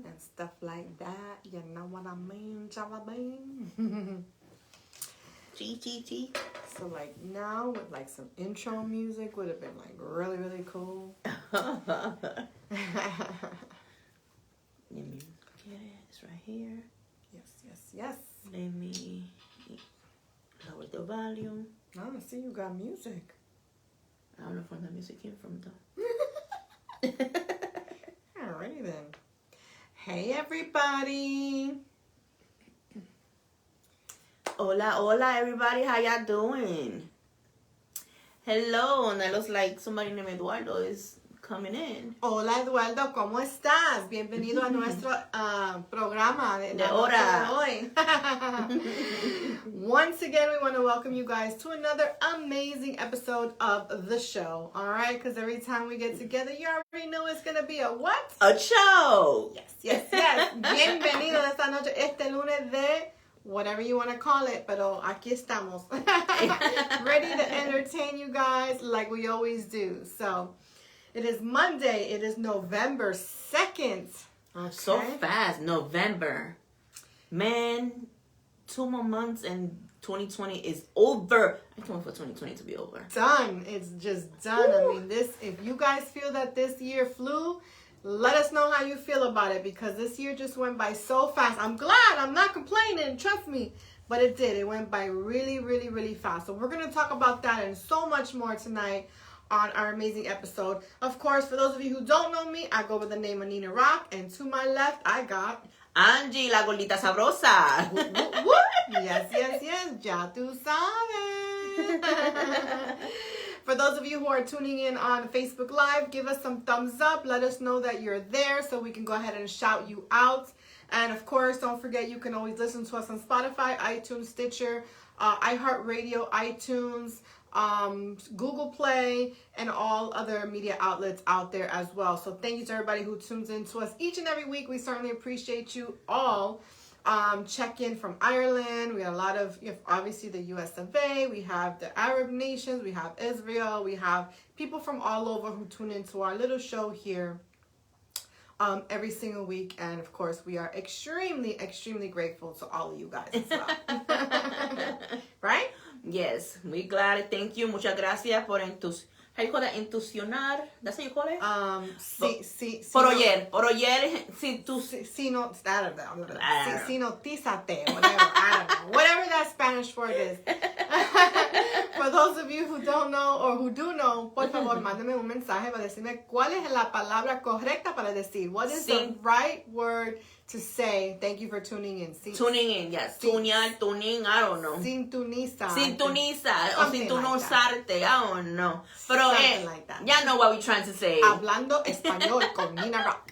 and stuff like that. You know what I mean, Jalabang? G. So like now with like some intro music would have been like really, really cool. Let me get it. It's right here. Yes. Let me lower the volume. Oh, I see you got music. I don't know where that music came from though. Alrighty then. Hey everybody. Hola everybody, how y'all doing? Hello, and it looks like somebody named Eduardo is coming in. Hola Eduardo, ¿cómo estás? Bienvenido a nuestro programa de hora de hoy. Once again, we want to welcome you guys to another amazing episode of the show. Alright, because every time we get together, you already know it's going to be a what? A show! Yes. Bienvenido esta noche, este lunes de whatever you want to call it, pero aquí estamos. Ready to entertain you guys like we always do. So, it is Monday. It is November 2nd. Okay. So fast, November. Man, 2 more months and 2020 is over. I can't wait for 2020 to be over. Done. It's just done. Woo. I mean, if you guys feel that this year flew, let us know how you feel about it, because this year just went by so fast. I'm glad. I'm not complaining. Trust me. But it did. It went by really, really, really fast. So we're going to talk about that and so much more tonight on our amazing episode. Of course, for those of you who don't know me, I go by the name of Nina Rock. And to my left, I got Angie, la gordita sabrosa. Whoop, whoop, whoop. Yes. Ya tú sabes. For those of you who are tuning in on Facebook Live, give us some thumbs up. Let us know that you're there so we can go ahead and shout you out. And of course, don't forget you can always listen to us on Spotify, iTunes, Stitcher, iHeartRadio, iTunes, Google Play, and all other media outlets out there as well. So thank you to everybody who tunes in to us each and every week. We certainly appreciate you all. Check in from Ireland. We have a lot of, obviously the US of A. We have the Arab nations. We have Israel. We have people from all over who tune into our little show here every single week. And of course, we are extremely, extremely grateful to all of you guys as well. Right? Yes, we glad. Thank you. Muchas gracias por how you call that? Entusionar. That's how you call it? Por oyer, sinotízate, whatever. I don't know. Whatever that Spanish word is. For those of you who don't know or who do know, por favor, mándame un mensaje para decirme cuál es la palabra correcta para decir. What is the right word to say? Thank you for tuning in. Tuning in, yes. Tuning, I don't know. Sintoniza. O sintonizarte, I don't know. Pero like that. Y'all know what we're trying to say. Hablando español con Nina Rock.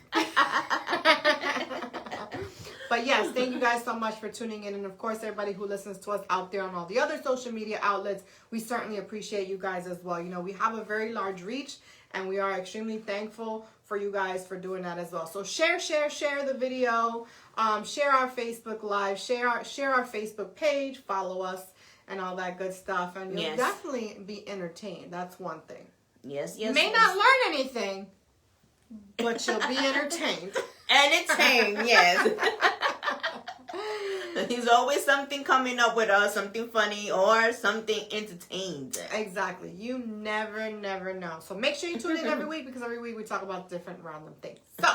But yes, thank you guys so much for tuning in. And of course, everybody who listens to us out there on all the other social media outlets, we certainly appreciate you guys as well. We have a very large reach, and we are extremely thankful for you guys for doing that as well. So share the video, share our Facebook Live, share our Facebook page, follow us, and all that good stuff. And you'll definitely be entertained. That's one thing. Yes. You may not learn anything, but you'll be entertained. Entertained, yes. There's always something coming up with us, something funny or something entertained. Exactly. You never know. So make sure you tune in every week, because every week we talk about different random things. So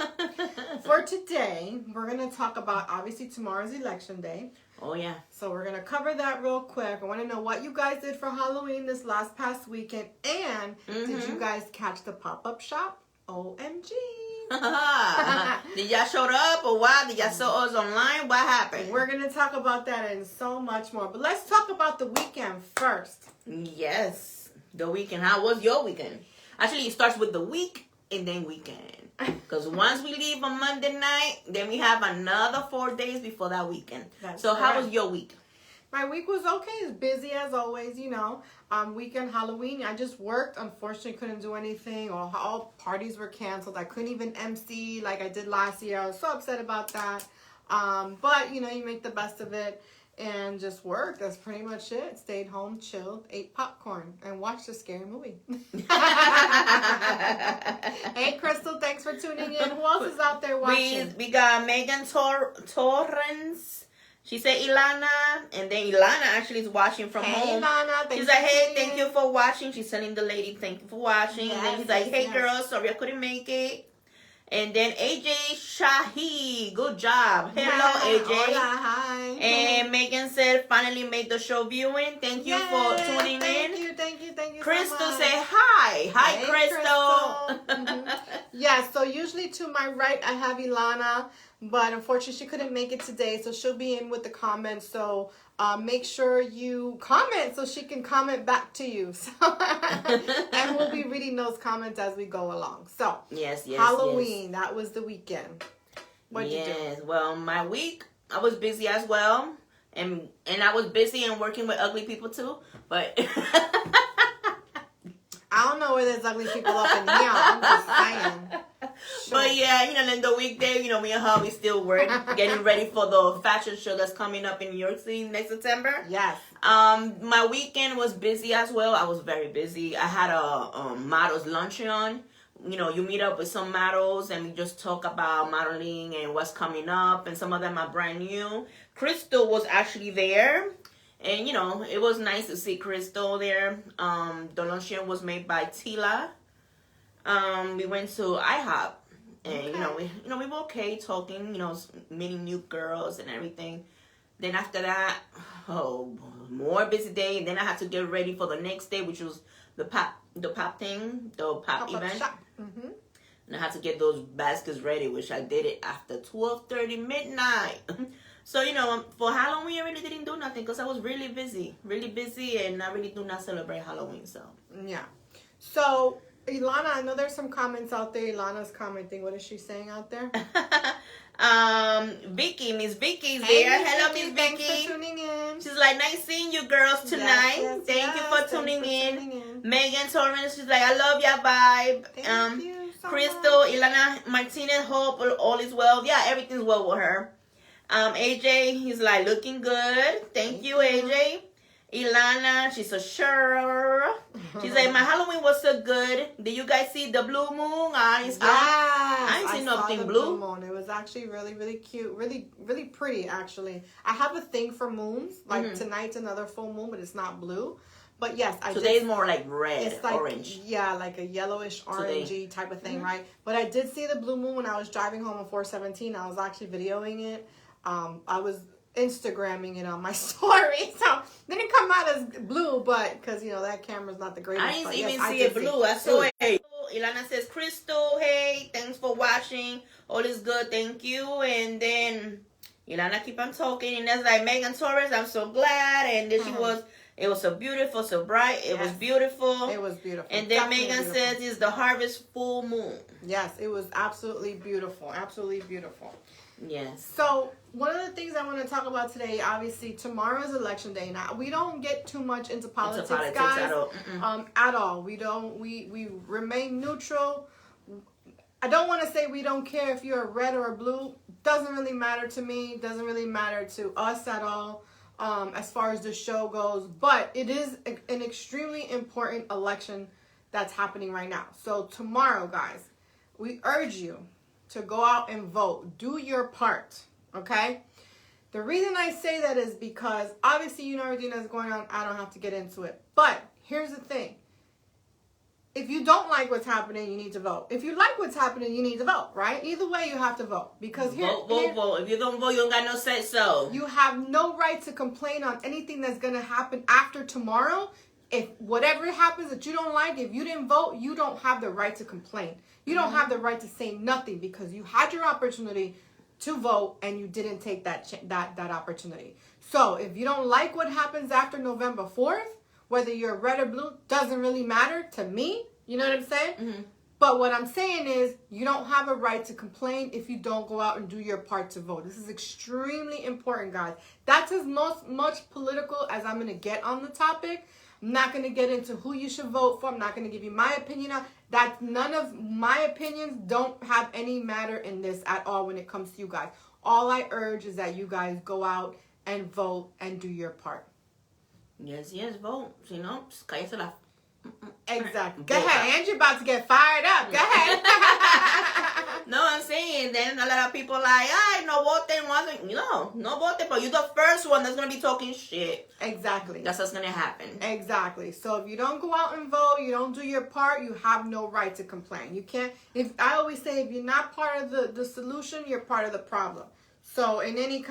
for today, we're going to talk about, obviously, tomorrow's election day. Oh, yeah. So we're going to cover that real quick. I want to know what you guys did for Halloween this past weekend. And did you guys catch the pop-up shop? OMG. Did y'all show up or what? Did y'all saw us online? What happened? We're going to talk about that and so much more. But let's talk about the weekend first. Yes. The weekend. How was your weekend? Actually, it starts with the week and then weekend. Because once we leave on Monday night, then we have another 4 days before that weekend. So how was your week? My week was okay. It's busy as always, Weekend Halloween, I just worked. Unfortunately, couldn't do anything. All parties were canceled. I couldn't even MC like I did last year. I was so upset about that. But, you make the best of it and just worked. That's pretty much it. Stayed home, chilled, ate popcorn, and watched a scary movie. Hey, Crystal, thanks for tuning in. Who else is out there watching? We got Megan Torrens. She said Ilana, and then Ilana actually is watching from home. Ilana, she's like, hey, thank you for watching. She's telling the lady, thank you for watching. Yes, and then she's like, hey, yes. girls, sorry I couldn't make it. And then AJ Shahi, good job. Hello, AJ. Hola, hi. And Megan said, finally made the show viewing. Thank you for tuning in. Thank you Crystal so much. say hi. Hi, Hey, Crystal. Yeah, so usually to my right I have Ilana, but unfortunately she couldn't make it today, so she'll be in with the comments. So make sure you comment so she can comment back to you. So, and we'll be reading those comments as we go along. So yes, Halloween, that was the weekend. What'd you do? Well, my week, I was busy as well. And I was busy and working with ugly people too. But I don't know where there's ugly people up in here. I'm just saying. Sure. But yeah, then the weekday, me and her, we still work, getting ready for the fashion show that's coming up in New York City next September. Yes. My weekend was busy as well. I was very busy. I had a models luncheon. You meet up with some models and we just talk about modeling and what's coming up, and some of them are brand new. Crystal was actually there. And, it was nice to see Crystal there. The luncheon was made by Tila. We went to IHOP. And, Okay. we were okay talking, meeting new girls and everything. Then after that, more busy day. And then I had to get ready for the next day, which was the pop event. Mm-hmm. And I had to get those baskets ready, which I did it after 12:30 midnight. So, for Halloween, I really didn't do nothing because I was really busy, and I really do not celebrate Halloween. So, yeah. So, Ilana, I know there's some comments out there. Ilana's commenting. What is she saying out there? Vicky, Miss Vicky's Hey, there. Miss Hello, Vicky. Miss Thanks Vicky. for tuning in. She's like, nice seeing you girls tonight. Thank you for tuning in. Megan Torrance, she's like, I love your vibe. Thank you so Crystal, much. Ilana Martinez, hope all is well. Yeah, everything's well with her. AJ, he's like, looking good. Thank you, AJ. Ilana, she's so sure. She's like, my Halloween was so good. Did you guys see the blue moon? I ain't seen nothing blue. Moon. It was actually really, really cute. Really, really pretty, actually. I have a thing for moons. Like, tonight's another full moon, but it's not blue. But yes, Today's more like red, it's like, orange. Yeah, like a yellowish, orangey type of thing, right? But I did see the blue moon when I was driving home on 417. I was actually videoing it. I was Instagramming it on my story, so didn't come out as blue, but because that camera's not the greatest. I didn't but even yes, see it blue. I saw it. Ilana says, Crystal, hey, thanks for watching. All is good, thank you. And then Ilana keep on talking, and that's like Megan Torres. I'm so glad, and then it was so beautiful, so bright. It was beautiful. It was beautiful. And then Definitely Megan beautiful. says it's the harvest full moon. Yes, it was absolutely beautiful. Absolutely beautiful. Yes. So one of the things I want to talk about today, obviously, tomorrow is election day. Now we don't get too much into politics, guys. At all. At all. We don't. We remain neutral. I don't want to say we don't care if you're a red or a blue. Doesn't really matter to me. Doesn't really matter to us at all. As far as the show goes, but it is an extremely important election that's happening right now. So tomorrow, guys, we urge you to go out and vote. Do your part, okay? The reason I say that is because obviously everything that's going on. I don't have to get into it. But here's the thing. If you don't like what's happening, you need to vote. If you like what's happening, you need to vote, right? Either way, you have to vote. Because vote. If you don't vote, you don't got no say so. You have no right to complain on anything that's going to happen after tomorrow. If whatever happens that you don't like, if you didn't vote, you don't have the right to complain. You don't have the right to say nothing because you had your opportunity to vote and you didn't take that opportunity. So if you don't like what happens after November 4th, whether you're red or blue, doesn't really matter to me. You know what I'm saying? But what I'm saying is you don't have a right to complain if you don't go out and do your part to vote. This is extremely important, guys. That's as much political as I'm going to get on the topic. I'm not going to get into who you should vote for. I'm not going to give you my opinion on that. None of my opinions don't have any matter in this at all when it comes to you guys. All I urge is that you guys go out and vote and do your part. Yes, vote. Cállese la. Exactly. Go ahead. Angie about to get fired up. Go ahead. then a lot of people like, ay, no voten, wasn't. No voten, but you're the first one that's going to be talking shit. Exactly. That's what's going to happen. Exactly. So if you don't go out and vote, you don't do your part, you have no right to complain. You can't, I always say, if you're not part of the solution, you're part of the problem. So in any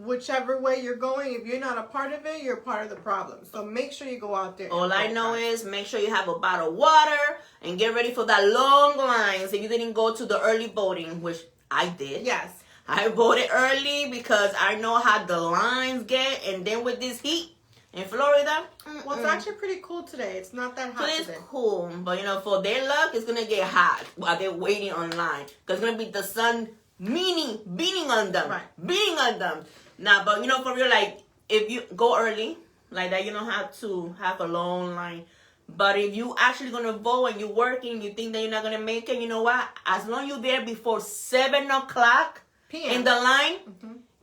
whichever way you're going, if you're not a part of it, you're part of the problem. So make sure you go out there. All I know is make sure you have a bottle of water and get ready for that long lines if you didn't go to the early voting, which I did. Yes. I voted early because I know how the lines get, and then with this heat in Florida. Well, it's actually pretty cool today. It's not that hot today. It's cool, but for their luck, it's going to get hot while they're waiting online. Because it's going to be the sun beating on them. Right. Beating on them. Nah, but for real, like, if you go early, like that, you don't have to have a long line. But if you actually going to vote and you're working, you think that you're not going to make it, you know what? As long as you're there before 7 o'clock PM. in the line,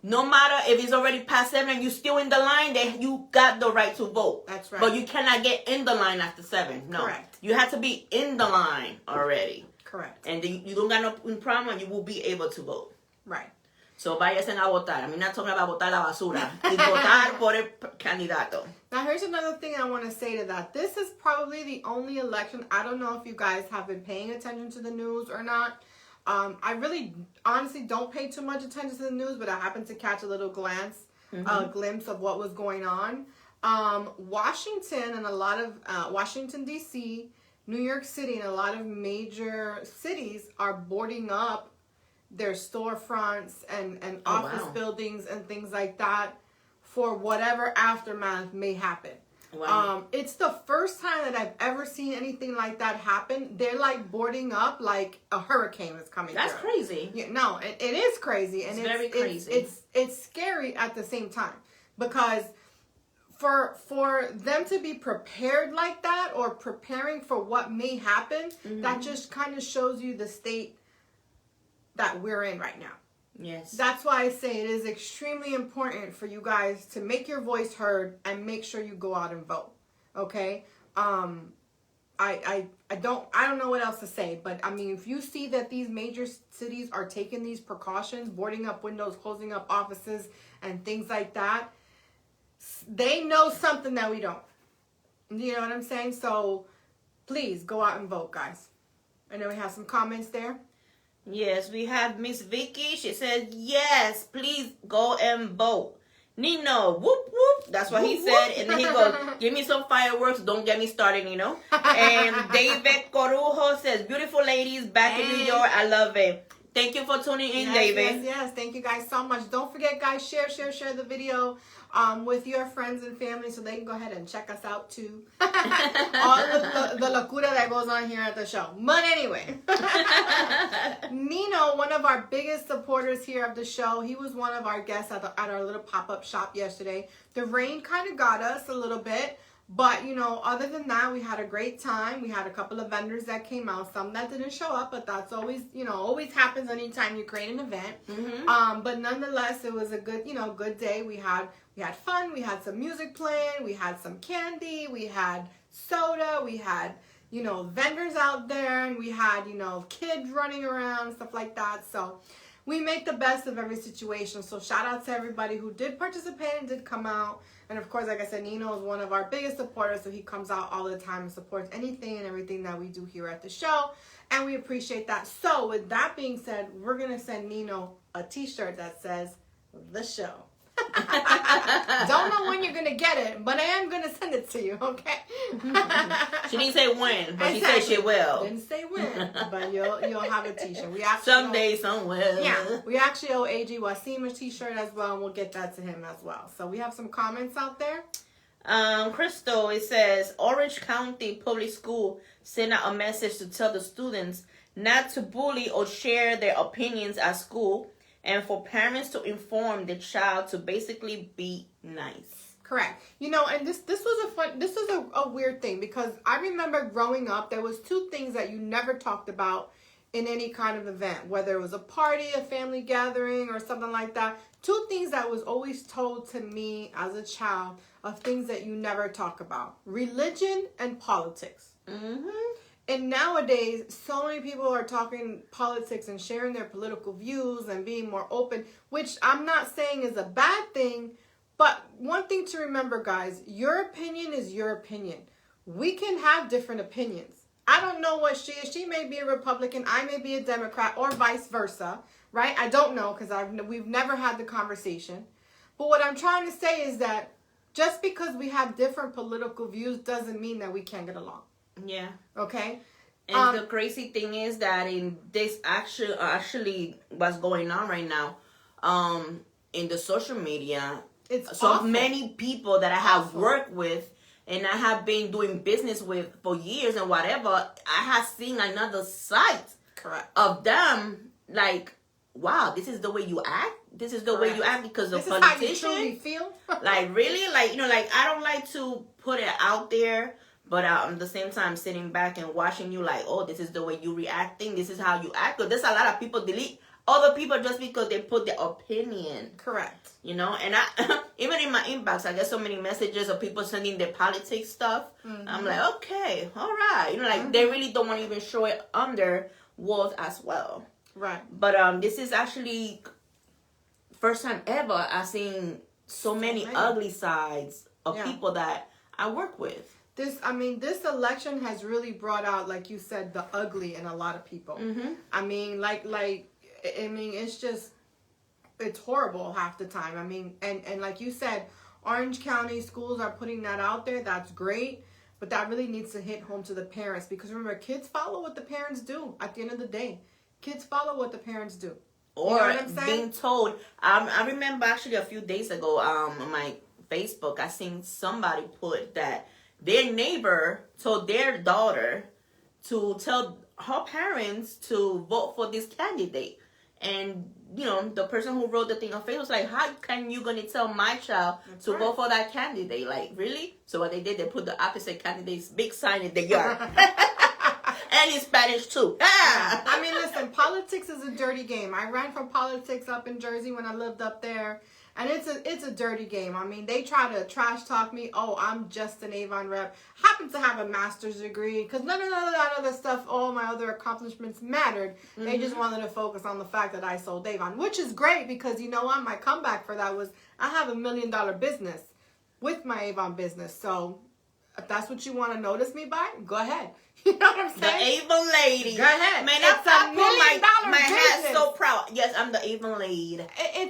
no matter if it's already past 7 and you're still in the line, then you got the right to vote. That's right. But you cannot get in the line after 7. No. Correct. You have to be in the line already. Correct. And you don't got no problem, you will be able to vote. Right. So váyanse a votar. I'm not talking about votar la basura. Es votar por el candidato. Now here's another thing I want to say to that. This is probably the only election. I don't know if you guys have been paying attention to the news or not. I really honestly don't pay too much attention to the news, but I happened to catch a little glimpse of what was going on. Washington and a lot of Washington D.C., New York City, and a lot of major cities are boarding up their storefronts and office buildings and things like that for whatever aftermath may happen. Wow. It's the first time that I've ever seen anything like that happen. They're like boarding up like a hurricane is coming. That's through. crazy. Yeah, no, it is crazy, and it's very crazy. It's scary at the same time, because for them to be prepared like that, or preparing for what may happen, that just kind of shows you the state that we're in right now. Yes. That's why I say it is extremely important for you guys to make your voice heard and make sure you go out and vote. Okay? I don't know what else to say, but I mean, if you see that these major cities are taking these precautions, boarding up windows, closing up offices, and things like that, they know something that we don't. You know what I'm saying? So please go out and vote, guys. And then we have some comments there. Yes, we have Miss Vicky. She says, yes, please go and vote. Nino, whoop, whoop. That's what he said. And then he goes, give me some fireworks. Don't get me started, Nino. And David Corujo says, beautiful ladies back in New York. I love it. Thank you for tuning in, David. Yes. Thank you guys so much. Don't forget, guys, share the video with your friends and family so they can go ahead and check us out too. All the locura that goes on here at the show. But anyway, Nino, one of our biggest supporters here of the show, he was one of our guests at our little pop-up shop yesterday. The rain kind of got us a little bit. But, other than that, we had a great time. We had a couple of vendors that came out, some that didn't show up, but that's always, always happens anytime you create an event. But nonetheless, it was a good, good day. We had fun. We had some music playing. We had some candy. We had soda. We had, vendors out there, and we had, kids running around, stuff like that. So we make the best of every situation. So shout out to everybody who did participate and did come out. And of course, like I said, Nino is one of our biggest supporters, so he comes out all the time and supports anything and everything that we do here at the show. And we appreciate that. So with that being said, we're going to send Nino a t-shirt that says, The Show. Don't know when you're going to get it, but I am going to send it to you, okay? She didn't say when, but she said she will. Didn't say when, but you'll have a t-shirt. We actually someday, somewhere. Yeah, we actually owe AG Wasim a t-shirt as well, and we'll get that to him as well. So we have some comments out there. Crystal, it says, Orange County Public School sent out a message to tell the students not to bully or share their opinions at school, and for parents to inform the child to basically be nice. Correct. And this was a weird thing, because I remember growing up, there was two things that you never talked about in any kind of event, whether it was a party, a family gathering, or something like that. Two things that was always told to me as a child of things that you never talk about: religion and politics. And nowadays, so many people are talking politics and sharing their political views and being more open, which I'm not saying is a bad thing. But one thing to remember, guys, your opinion is your opinion. We can have different opinions. I don't know what she is. She may be a Republican. I may be a Democrat, or vice versa, right? I don't know, because we've never had the conversation. But what I'm trying to say is that just because we have different political views doesn't mean that we can't get along. Yeah. Okay? And the crazy thing is that in this actually what's going on right now, in the social media, it's so awful. many people that I have worked with and I have been doing business with for years and whatever, I have seen another side of them, like, wow, this is the way you act? This is the way you act because of politician? This is how you truly feel? Like, really? Like, like, I don't like to put it out there, but at the same time, sitting back and watching you like, oh, this is the way you reacting. This is how you act. Because there's a lot of people delete other people just because they put their opinion. Correct. And I, even in my inbox, I get so many messages of people sending their politics stuff. Mm-hmm. I'm like, okay, all right. Like, they really don't want to even show it under words as well. Right. But this is actually first time ever I've seen so many ugly sides of people that I work with. This election has really brought out, like you said, the ugly in a lot of people. Mm-hmm. It's horrible half the time. And like you said, Orange County schools are putting that out there. That's great. But that really needs to hit home to the parents. Because remember, kids follow what the parents do at the end of the day. Kids follow what the parents do. Or you know what I'm saying? Being told. I remember actually a few days ago on my Facebook, I seen somebody put that their neighbor told their daughter to tell her parents to vote for this candidate. And, the person who wrote the thing on Facebook was like, how can you going to tell my child to vote for that candidate? Like, really? So what they did, they put the opposite candidate's big sign in the yard. And in Spanish, too. Listen, politics is a dirty game. I ran for politics up in Jersey when I lived up there. And it's a dirty game. They try to trash talk me. Oh, I'm just an Avon rep. Happen to have a master's degree. Because none of that other stuff, all my other accomplishments mattered. Mm-hmm. They just wanted to focus on the fact that I sold Avon. Which is great because, you know what? My comeback for that was I have $1 million business with my Avon business. So if that's what you want to notice me by, go ahead. You know what I'm saying? The Avon lady. Go ahead. Man, I put my hat so proud. Yes, I'm the Avon lady.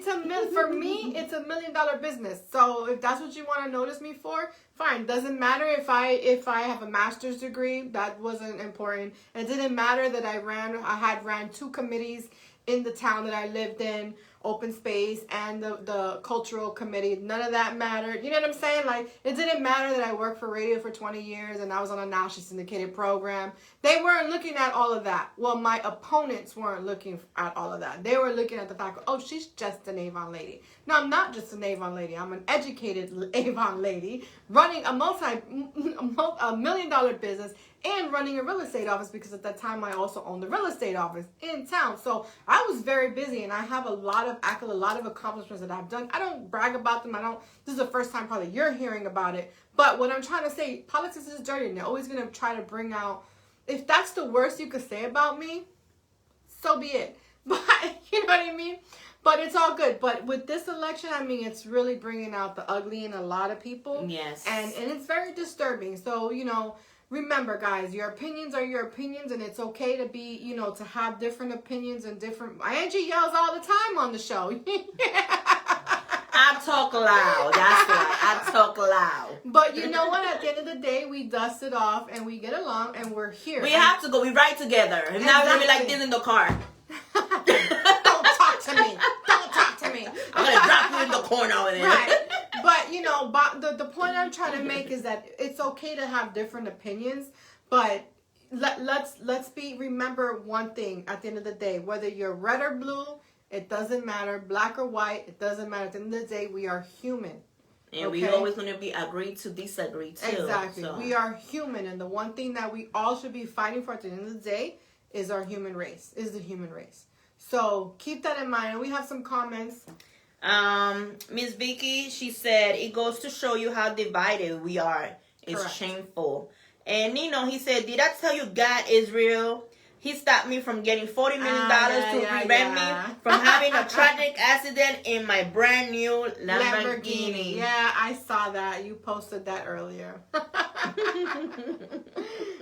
For me, it's $1 million business. So if that's what you want to notice me for, fine. Doesn't matter if I have a master's degree. That wasn't important. It didn't matter that I had ran 2 committees in the town that I lived in, open space and the cultural committee. None of that mattered. You know what I'm saying? Like, it didn't matter that I worked for radio for 20 years and I was on a nationally syndicated program. They weren't looking at all of that. Well, my opponents weren't looking at all of that. They were looking at the fact, oh, she's just an Avon lady. No, I'm not just an Avon lady. I'm an educated Avon lady running a $1 million business and running a real estate office, because at that time I also owned the real estate office in town. So I was very busy and I have a lot of accolades, a lot of accomplishments that I've done. I don't brag about them. This is the first time probably you're hearing about it. But what I'm trying to say, politics is dirty and they're always going to try to bring out, if that's the worst you could say about me, so be it. But you know what I mean? But it's all good. But with this election, it's really bringing out the ugly in a lot of people. Yes. And it's very disturbing. So, remember, guys, your opinions are your opinions, and it's okay to be, to have different opinions and different. Angie yells all the time on the show. I talk loud. That's why I talk loud. But you know what? At the end of the day, we dust it off and we get along, and we're here. We have to go. We ride together. If not, we're gonna be like this in the car. Don't talk to me. Don't talk to me. I'm gonna drop you in the corner over there. Right. But the point I'm trying to make is that it's okay to have different opinions, but let's remember one thing at the end of the day. Whether you're red or blue, it doesn't matter. Black or white, it doesn't matter. At the end of the day, we are human. And we always going to be agree to disagree too. Exactly. So. We are human, and the one thing that we all should be fighting for at the end of the day is our human race. Is the human race. So keep that in mind. And we have some comments. Miss Vicky, she said, it goes to show you how divided we are. It's Correct. shameful. And Nino, he said, did I tell you God is real? He stopped me from getting $40 million to prevent me from having a tragic accident in my brand new Lamborghini. Yeah, I saw that. You posted that earlier.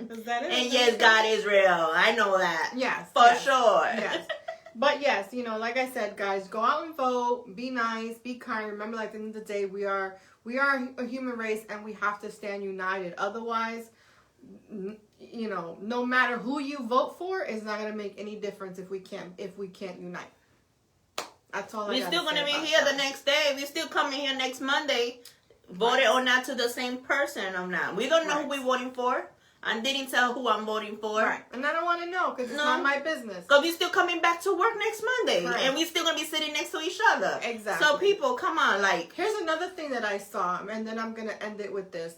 Is that it? And yes, God is real. I know that. Yes. For sure. Yes. But yes, you know, like I said, guys, go out and vote. Be nice. Be kind. Remember, like, at the end of the day, we are a human race, and we have to stand united. Otherwise, you know, no matter who you vote for, it's not gonna make any difference if we can't unite. That's all. We're still gonna be here the next day. We're still coming here next Monday, voted or not to the same person or not. We don't know who we're voting for. I didn't tell who I'm voting for. Right. And I don't want to know because it's not my business. Because we're still coming back to work next Monday. Right. And we're still going to be sitting next to each other. Exactly. So people, come on, like. Here's another thing that I saw, and then I'm going to end it with this.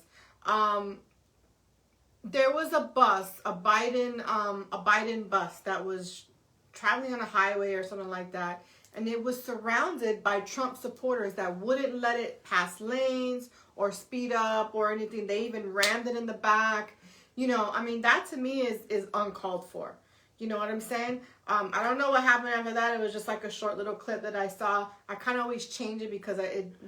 There was a bus, a Biden bus that was traveling on a highway or something like that. And it was surrounded by Trump supporters that wouldn't let it pass lanes or speed up or anything. They even rammed it in the back. You know, I mean, that to me is uncalled for. You know what I'm saying? I don't know what happened after that. It was just like a short little clip that I saw. I kind of always change it because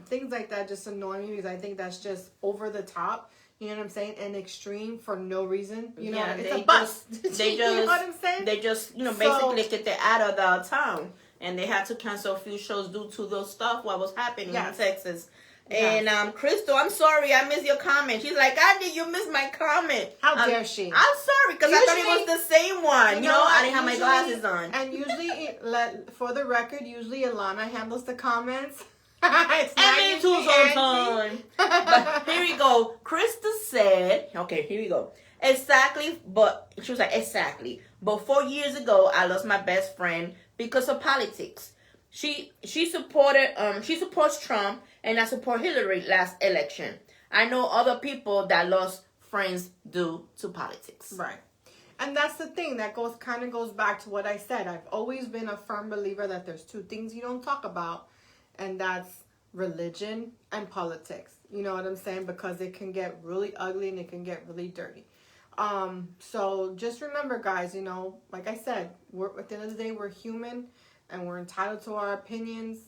things like that just annoy me because I think that's just over the top. You know what I'm saying? And extreme for no reason. You know, it's a bus. You know what I'm saying? They just, you know, basically get the out of the town. And they had to cancel a few shows due to those stuff, what was happening in Texas. And Crystal, I'm sorry, I missed your comment. She's like, Andy, you missed my comment. How dare she? I'm sorry, because I thought it was the same one. You know, I didn't have my glasses on. And usually, for the record, usually Ilana handles the comments. And me too sometimes. But here we go. Crystal said, okay, here we go. Exactly, but she was like, exactly. But 4 years ago, I lost my best friend because of politics. She supports Trump, and I support Hillary last election. I know other people that lost friends due to politics. Right. And that's the thing that kind of goes back to what I said. I've always been a firm believer that there's two things you don't talk about, and that's religion and politics. You know what I'm saying? Because it can get really ugly and it can get really dirty. So just remember, guys, you know, like I said, at the end of the day, we're human and we're entitled to our opinions.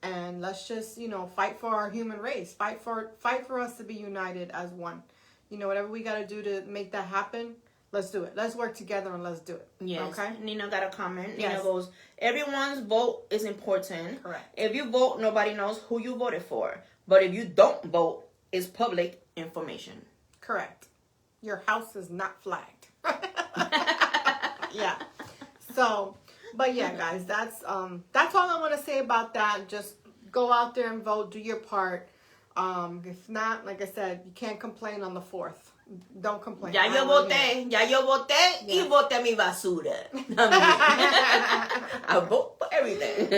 And let's just, you know, fight for our human race. Fight for us to be united as one. You know, whatever we got to do to make that happen, let's do it. Let's work together and let's do it. Yes. Okay. Nina got a comment. Yes. Nina goes, everyone's vote is important. Correct. If you vote, nobody knows who you voted for. But if you don't vote, it's public information. Correct. Your house is not flagged. Yeah. So, but yeah, guys, that's all I want to say about that. Just go out there and vote. Do your part. If not, like I said, you can't complain on the 4th. Don't complain. Ya yo voté y voté mi basura. I vote for everything.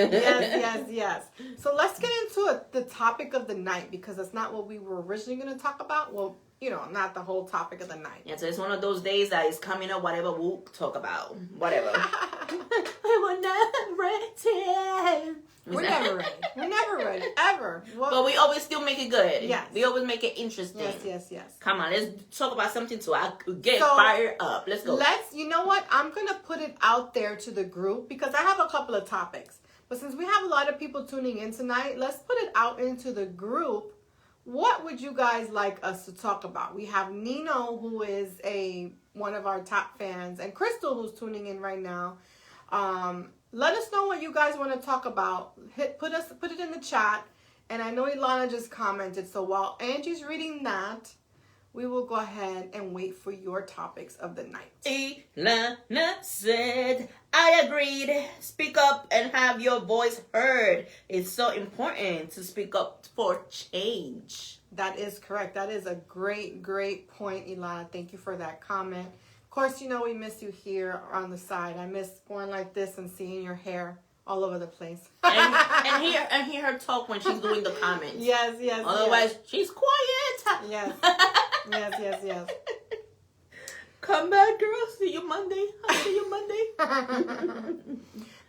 Yes. So let's get into the topic of the night, because that's not what we were originally going to talk about. Well, you know, not the whole topic of the night. Yeah, so it's one of those days that is coming up, whatever we'll talk about. Whatever. We're never ready. We're never ready. We're never ready. Ever. Well, but we always still make it good. Yes. We always make it interesting. Yes. Come on, let's talk about something so I could get fired up. Let's go. You know what? I'm going to put it out there to the group because I have a couple of topics. But since we have a lot of people tuning in tonight, let's put it out into the group. What would you guys like us to talk about? We have Nino, who is one of our top fans, and Crystal, who's tuning in right now. Let us know what you guys want to talk about. Put it in the chat. And I know Ilana just commented, so while Angie's reading that, we will go ahead and wait for your topics of the night. Ilana said, I agreed. Speak up and have your voice heard. It's so important to speak up for change. That is correct. That is a great point, Ilana. Thank you for that comment. Of course, you know we miss you here on the side. I miss going like this and seeing your hair all over the place. and hear her talk when she's doing the comments. Yes. Otherwise, she's quiet. Yes. Come back, girl. See you Monday. I'll see you Monday.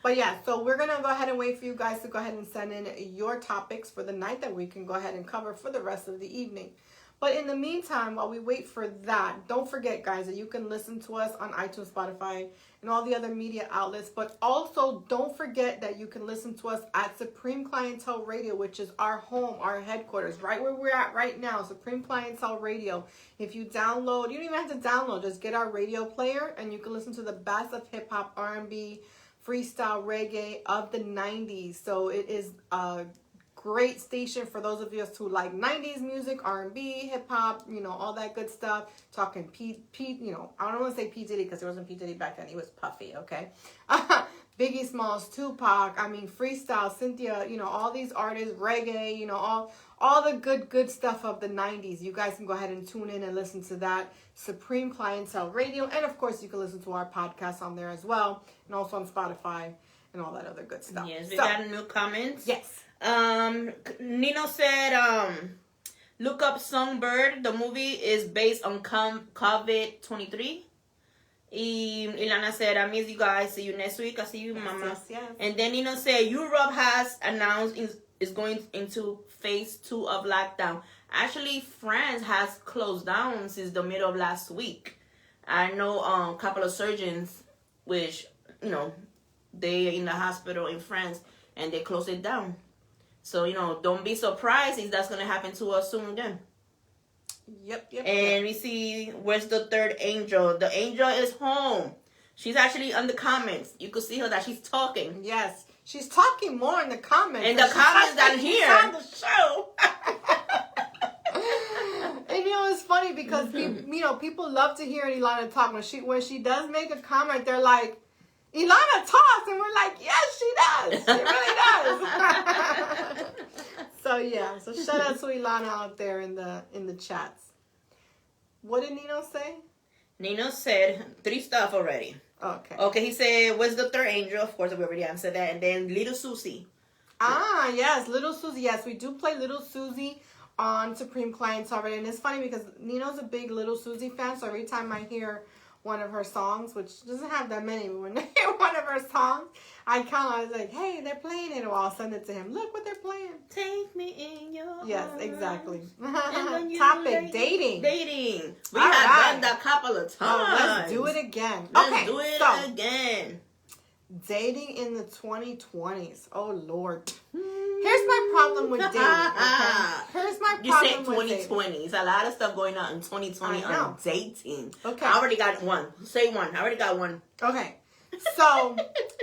But yeah, so we're going to go ahead and wait for you guys to go ahead and send in your topics for the night that we can go ahead and cover for the rest of the evening. But in the meantime, while we wait for that, don't forget, guys, that you can listen to us on iTunes, Spotify, and all the other media outlets. But also, don't forget that you can listen to us at Supreme Clientele Radio, which is our home, our headquarters, right where we're at right now, Supreme Clientele Radio. If you download, you don't even have to download, just get our radio player, and you can listen to the best of hip-hop, R&B, freestyle, reggae of the 90s. So it is a great station for those of us who like 90s music, R&B, hip-hop, all that good stuff. Talking Pete, I don't want to say P. Diddy because it wasn't P. Diddy back then. He was Puffy, okay? Biggie Smalls, Tupac, freestyle, Cynthia, all these artists, reggae, all the good stuff of the 90s. You guys can go ahead and tune in and listen to that. Supreme Clientele Radio. And, of course, you can listen to our podcast on there as well. And also on Spotify and all that other good stuff. Yes, we got new comments. Yes. Nino said, look up Songbird. The movie is based on COVID-23. Ilana said, I miss you guys. See you next week. I see you, Mama. Yes. And then Nino said, Europe has announced is going into phase 2 of lockdown. Actually, France has closed down since the middle of last week. I know a couple of surgeons, which, they are in the hospital in France, and they closed it down. So, don't be surprised if that's going to happen to us soon again. Yep. And we see, where's the third angel? The angel is home. She's actually on the comments. You could see her that she's talking. Yes. She's talking more in the comments. In the comments than here. On the show. And it's funny because people love to hear Ilana talk. When she does make a comment, they're like, Ilana talks, and we're like, yes, she does. She really does. So shout out to Ilana out there in the chats. What did Nino say? Nino said 3 stuff already. Okay, he said, where's the third angel? Of course, we already answered that. And then Little Susie. Yes, Little Susie. Yes, we do play Little Susie on Supreme Clientele already. And it's funny because Nino's a big Little Susie fan, so every time I hear one of her songs, which doesn't have that many, but when I hear one of her songs, I was like, hey, they're playing it, or I'll send it to him. Look what they're playing. Take me in your Yes, exactly. Topic, dating. We have done that a couple of times. Let's do it again. Let's do it again. Dating in the 2020s. Oh, Lord. Here's my problem with dating. Okay? Here's my problem. You said 2020. There's a lot of stuff going on in 2020 on dating. Okay. I already got one. Say one. I already got one. Okay. So,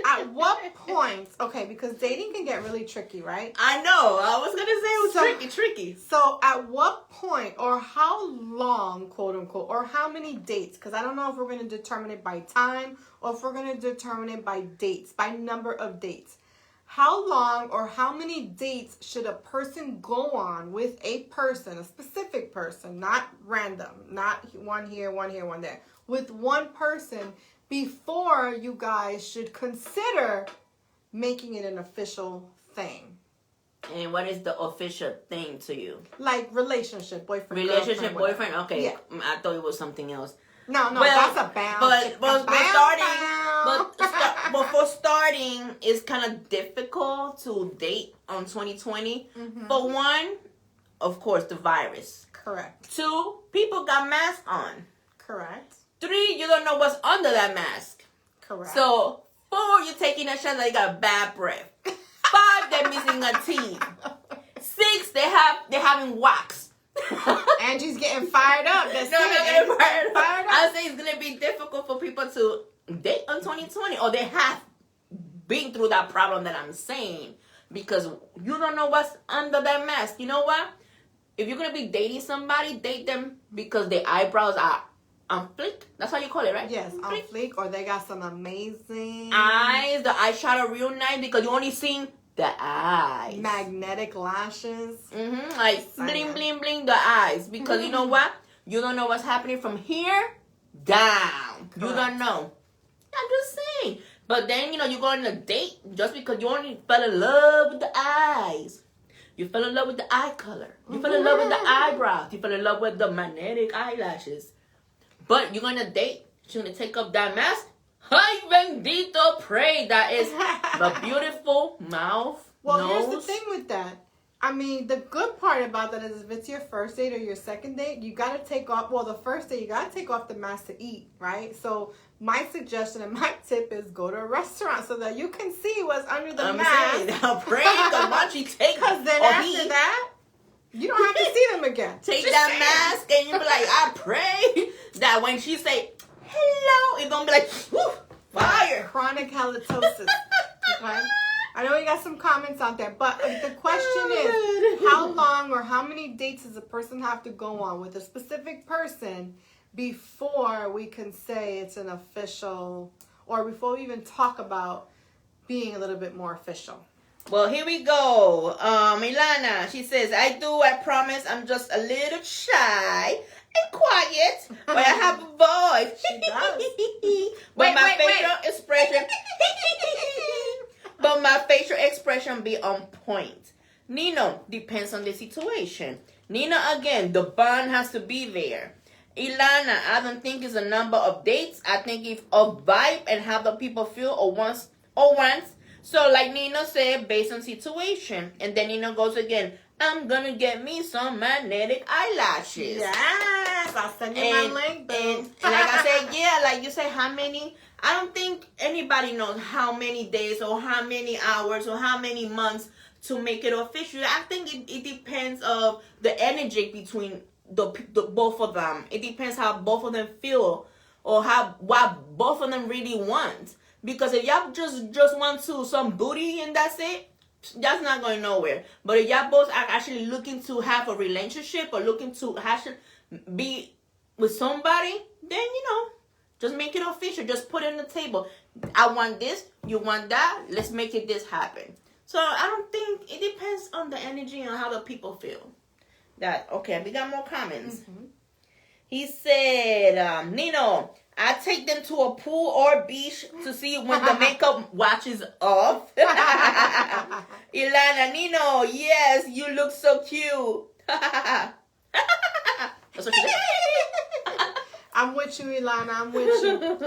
at what point, because dating can get really tricky, right? I know. I was going to say it was tricky. So, at what point, or how long, quote unquote, or how many dates? Because I don't know if we're going to determine it by time or if we're going to determine it by dates, by number of dates. How long or how many dates should a person go on with a person, a specific person, not random, not one here, one there, with one person before you guys should consider making it an official thing? And what is the official thing to you? Like relationship, boyfriend, Relationship, boyfriend? Okay. Yeah. I thought it was something else. No, that's a bound. But for starting, it's kind of difficult to date on 2020. Mm-hmm. For one, of course, the virus. Correct. 2, people got masks on. Correct. 3, you don't know what's under that mask. Correct. So 4, you're taking a shot that you got bad breath. 5, they're missing a teeth. 6, they're having wax. Angie's getting fired up. I say it's gonna be difficult for people to date on 2020, or they have been through that problem that I'm saying, because you don't know what's under that mask. You know what? If you're gonna be dating somebody, date them because their eyebrows are on fleek. That's how you call it, right? Yes, on fleek, or they got some amazing eyes. The eyeshadow real nice because you only seen the eyes. Magnetic lashes. Like bling, bling, bling the eyes. Because you know what? You don't know what's happening from here down. Correct. You don't know. I'm just saying. But then, you go on a date just because you only fell in love with the eyes. You fell in love with the eye color. You fell in love with the eyebrows. You fell in love with the magnetic eyelashes. But you're going to date. She's going to take up that mask. Ay, bendito, pray. That is the beautiful mouth. Well, nose. here's the thing with that. I mean, the good part about that is if it's your first date or your second date, you got to take off, well, the first date, you got to take off the mask to eat, right? So my suggestion and my tip is go to a restaurant so that you can see what's under the mask. Now pray the once you take, because then after that, you don't have to see them again. Take that mask and you be like, I pray that when she say hello, it don't be like, whoo, fire. Chronic halitosis. Okay? I know you got some comments out there, but the question is, how long or how many dates does a person have to go on with a specific person before we can say it's an official, or before we even talk about being a little bit more official? Well, here we go. Ilana, she says, I promise I'm just a little shy and quiet, but I have a voice. She does. But my facial expression... But my facial expression be on point. Nino, depends on the situation. Nina, again, the bond has to be there. Ilana, I don't think it's a number of dates. I think it's a vibe and how the people feel or once. So like Nina said, based on situation. And then Nina goes again, I'm going to get me some magnetic eyelashes. Yes, I'll send you my link, boo. And like I said, yeah, like you say, how many... I don't think anybody knows how many days or how many hours or how many months to make it official. I think it depends of the energy between the both of them. It depends how both of them feel or what both of them really want. Because if y'all just want to some booty and that's it, that's not going nowhere. But if y'all both are actually looking to have a relationship or looking to be with somebody, then just make it official. Just put it on the table. I want this. You want that. Let's make this happen. So I don't think it depends on the energy and how the people feel. Okay, we got more comments. Mm-hmm. He said, Nino, I take them to a pool or beach to see when the makeup washes off. Ilana, Nino, yes, you look so cute. That's what she said. I'm with you, Ilana. I'm with you.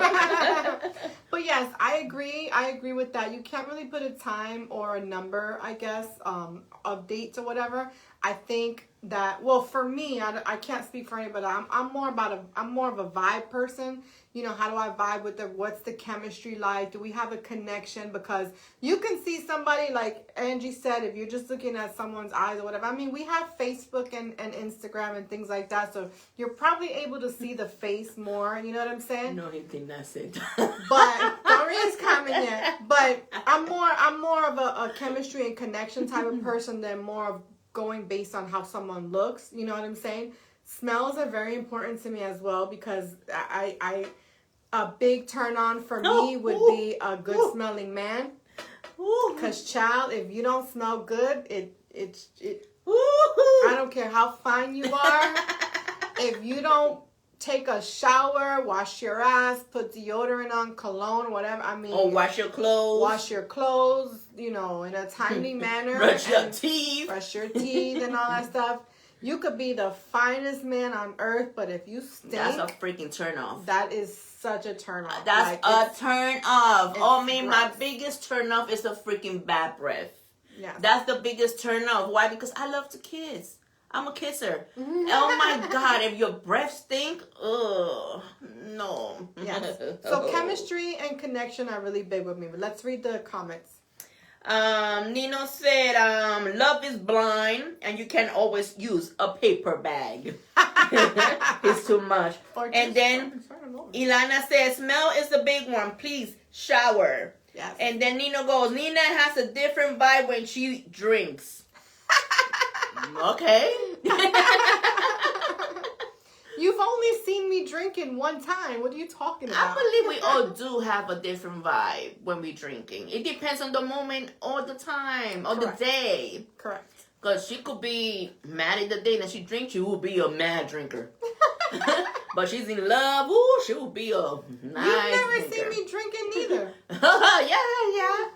But yes, I agree. I agree with that. You can't really put a time or a number, I guess, of dates or whatever. I think that, well, for me, I can't speak for anybody. I'm more of a vibe person. How do I vibe with them? What's the chemistry like? Do we have a connection? Because you can see somebody, like Angie said, if you're just looking at someone's eyes or whatever. I mean, we have Facebook and Instagram and things like that, so you're probably able to see the face more. You know what I'm saying? No, he did not say that. But don't read his comment yet. But I'm more of a chemistry and connection type of person than more of going based on how someone looks. You know what I'm saying? Smells are very important to me as well, because a big turn on for me would be a good smelling man. Because child, if you don't smell good, I don't care how fine you are. If you don't take a shower, wash your ass, put deodorant on, cologne, whatever. I mean, or wash your clothes. Wash your clothes, in a timely manner. Brush your teeth. Brush your teeth and all that stuff. You could be the finest man on earth, but if you stink, that's a freaking turn off. That is such a turn off. That's a turn off. My biggest turn off is the freaking bad breath. Yeah. That's the biggest turn off. Why? Because I love to kiss. I'm a kisser. Oh my God, if your breath stink, no. Yes. So chemistry and connection are really big with me. But let's read the comments. Nino said, love is blind and you can always use a paper bag. It's too much. And then Ilana says, smell is the big one. Please shower. Yes. And then Nino goes, Nina has a different vibe when she drinks. Okay. You've only seen me drinking one time. What are you talking about? I believe we all do have a different vibe when we're drinking. It depends on the moment or the time or the day. Correct. Because she could be mad at the day that she drinks, you will be a mad drinker. But she's in love, she will be a nice You've never drinker. seen me drinking neither. Yeah. Yeah.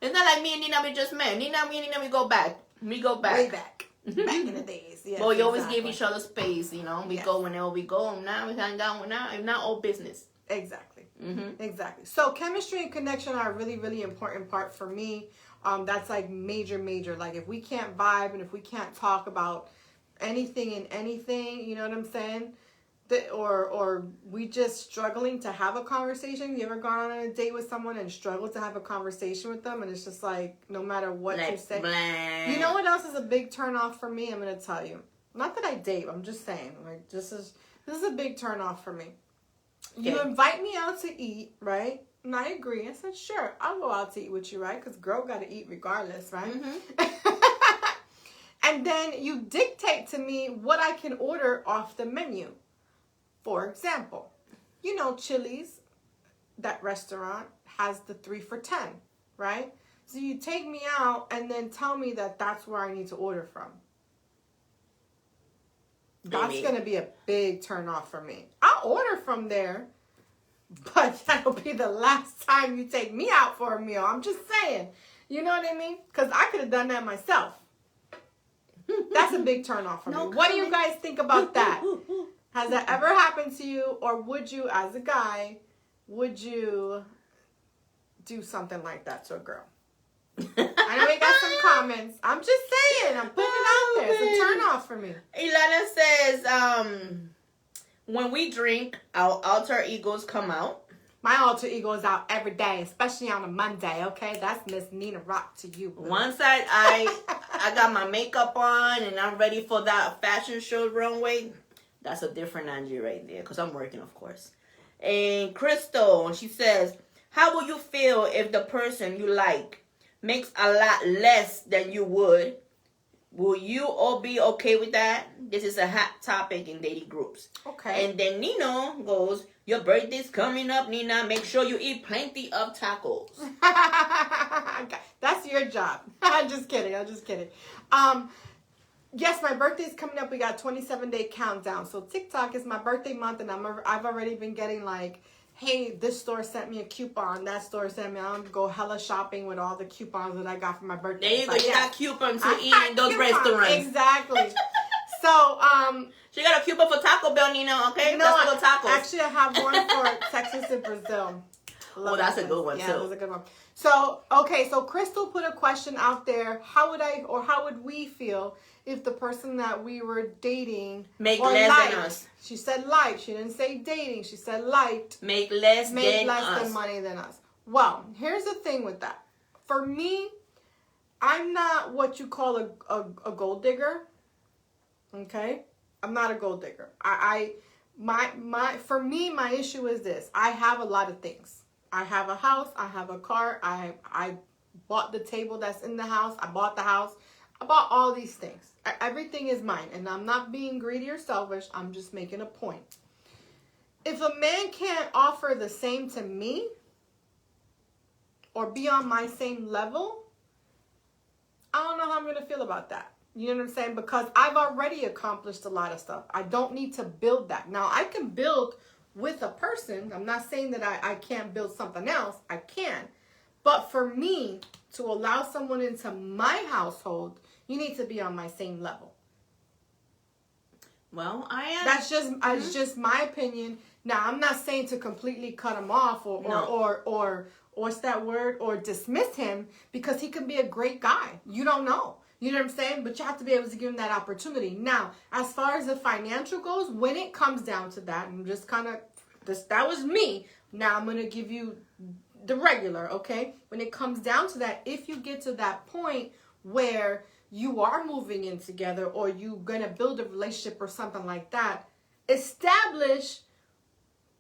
It's not like me and Nina, we just met. Me and Nina, we go back. We go back. Way back. Back in the days. Yes, but we always give each other space, We go whenever we go. Now we hang out now. It's not all business. Exactly. Mm-hmm. Exactly. So chemistry and connection are a really, really important part for me. That's like major. Like if we can't vibe and if we can't talk about anything and anything, you know what I'm saying? Or we just struggling to have a conversation. You ever gone on a date with someone and struggled to have a conversation with them, and it's just like no matter what you say. Blah. You know what else is a big turn off for me? I'm gonna tell you. Not that I date. I'm just saying. Like this is a big turn off for me. You invite me out to eat, right? And I agree. I said, sure, I'll go out to eat with you, right? Because girl got to eat regardless, right? Mm-hmm. And then you dictate to me what I can order off the menu. For example, you know Chili's, that restaurant, has the 3 for $10, right? So you take me out and then tell me that that's where I need to order from. That's going to be a big turn off for me. I'll order from there, but that'll be the last time you take me out for a meal. I'm just saying. You know what I mean? Because I could have done that myself. That's a big turn off for me. What do you guys think about that? Has that ever happened to you? Or would you, as a guy, would you do something like that to a girl? I know we got some comments. I'm just saying. I'm putting it out there. It's a turn off for me. Ilana says, when we drink, our alter egos come out. My alter ego is out every day, especially on a Monday, okay? That's Miss Nina Rock to you. One side, I got my makeup on and I'm ready for that fashion show runway. That's a different Angie right there, because I'm working, of course. And Crystal, she says, how will you feel if the person you like makes a lot less than you would? Will you all be okay with that? This is a hot topic in dating groups. Okay. And then Nino goes, your birthday's coming up, Nina. Make sure you eat plenty of tacos. That's your job. I'm just kidding. Yes, my birthday's coming up. We got 27-day countdown. So TikTok is my birthday month, and I've already been getting like, hey, this store sent me a coupon. That store sent me. I'm gonna go hella shopping with all the coupons that I got for my birthday. There you go. You got coupons to eat in those restaurants. Exactly. So, she got a coupon for Taco Bell, Nina. Okay, no, let's go tacos. Actually, I have one for Texas and Brazil. Oh, that's a good one too. Yeah, that was a good one. So, okay, so Crystal put a question out there. How would we feel if the person that we were dating make less than us? She said liked. She didn't say dating. She said liked. Make less than money than us. Well, here's the thing with that. For me, I'm not what you call a gold digger. Okay? I'm not a gold digger. For me, my issue is this. I have a lot of things. I have a house. I have a car. I bought the table that's in the house. I bought the house. I bought all these things. Everything is mine. And I'm not being greedy or selfish. I'm just making a point. If a man can't offer the same to me or be on my same level, I don't know how I'm going to feel about that. You know what I'm saying? Because I've already accomplished a lot of stuff. I don't need to build that. Now, I can build with a person. I'm not saying that I can't build something else. I can. But for me to allow someone into my household, you need to be on my same level. Well, I am. That's just my opinion. Now, I'm not saying to completely cut him off or what's that word? Or dismiss him, because he can be a great guy. You don't know. You know what I'm saying? But you have to be able to give him that opportunity. Now, as far as the financial goes, when it comes down to that, and just kind of, that was me. Now I'm going to give you the regular, okay? When it comes down to that, if you get to that point where you are moving in together or you're going to build a relationship or something like that, establish